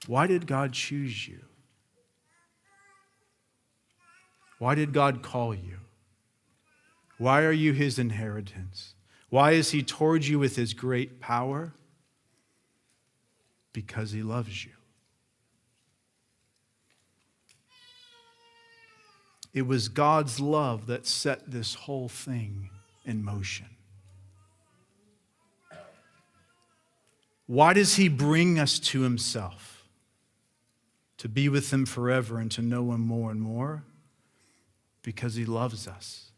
Why did God choose you? Why did God call you? Why are you his inheritance? Why is he toward you with his great power? Because he loves you. It was God's love that set this whole thing in motion. Why does he bring us to himself? To be with him forever and to know him more and more? Because he loves us.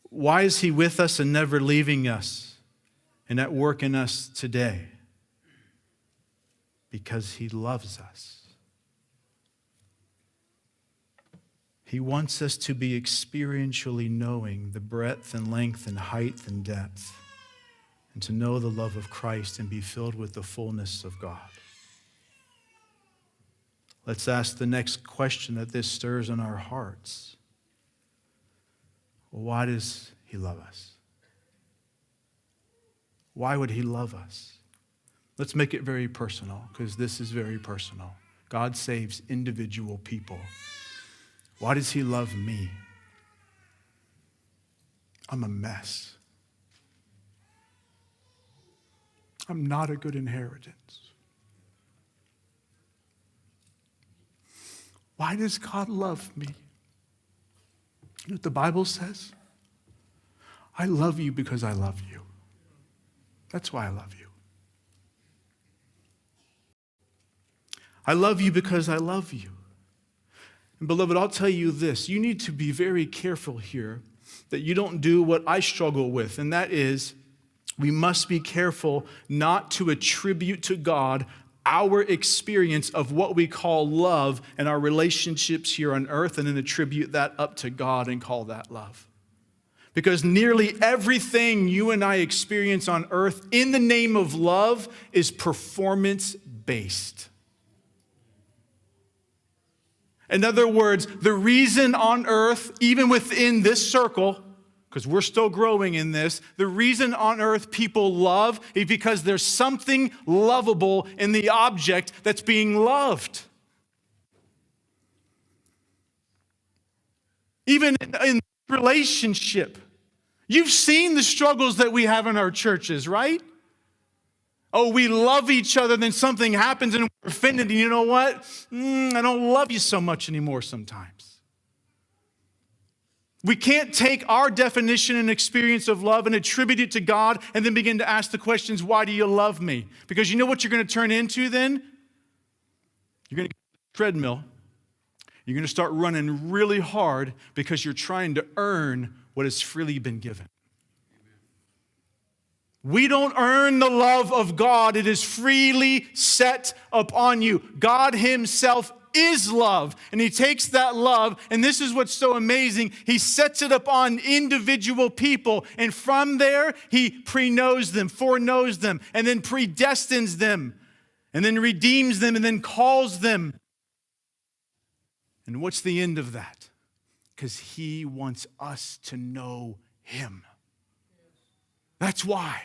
Why is he with us and never leaving us and at work in us today? Because he loves us. He wants us to be experientially knowing the breadth and length and height and depth, and to know the love of Christ and be filled with the fullness of God. Let's ask the next question that this stirs in our hearts. Well, why does he love us? Why would he love us? Let's make it very personal, because this is very personal. God saves individual people. Why does he love me? I'm a mess. I'm not a good inheritance. Why does God love me? You know what the Bible says? I love you because I love you. That's why I love you. I love you because I love you. And beloved, I'll tell you this. You need to be very careful here that you don't do what I struggle with, and that is we must be careful not to attribute to God our experience of what we call love and our relationships here on earth, and then attribute that up to God and call that love. Because nearly everything you and I experience on earth in the name of love is performance-based. In other words, the reason on earth, even within this circle, because we're still growing in this, the reason on earth people love is because there's something lovable in the object that's being loved. Even in relationship, you've seen the struggles that we have in our churches, right? Oh, we love each other, then something happens and we're offended, and you know what? I don't love you so much anymore sometimes. We can't take our definition and experience of love and attribute it to God and then begin to ask the questions, why do you love me? Because you know what you're going to turn into then? You're going to get on the treadmill. You're going to start running really hard because you're trying to earn what has freely been given. We don't earn the love of God. It is freely set upon you. God himself is love. And he takes that love, and this is what's so amazing. He sets it upon individual people. And from there, he pre-knows them, foreknows them, and then predestines them, and then redeems them, and then calls them. And what's the end of that? Because he wants us to know him. That's why.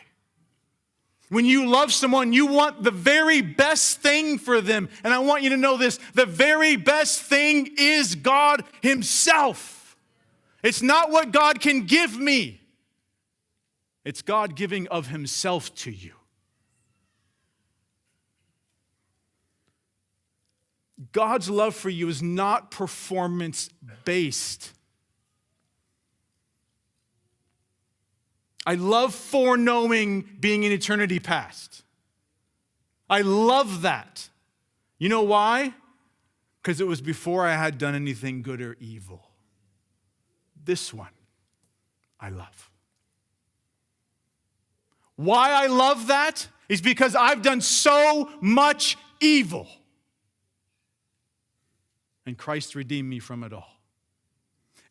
When you love someone, you want the very best thing for them. And I want you to know this. The very best thing is God himself. It's not what God can give me. It's God giving of himself to you. God's love for you is not performance-based. I love foreknowing being in eternity past. I love that. You know why? Because it was before I had done anything good or evil. This one, I love. Why I love that is because I've done so much evil. And Christ redeemed me from it all.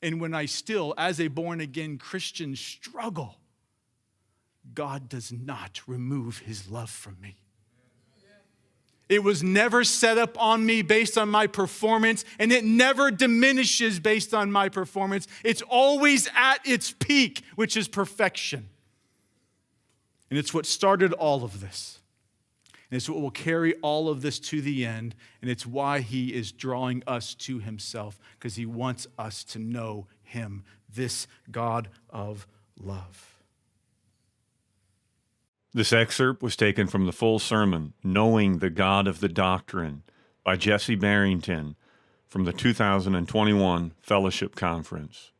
And when I still, as a born-again Christian, struggle, God does not remove his love from me. It was never set up on me based on my performance, and it never diminishes based on my performance. It's always at its peak, which is perfection. And it's what started all of this. And it's what will carry all of this to the end. And it's why he is drawing us to himself, because he wants us to know him, this God of love. This excerpt was taken from the full sermon, Knowing the God of the Doctrine, by Jesse Bárrington from the 2021 Fellowship Conference.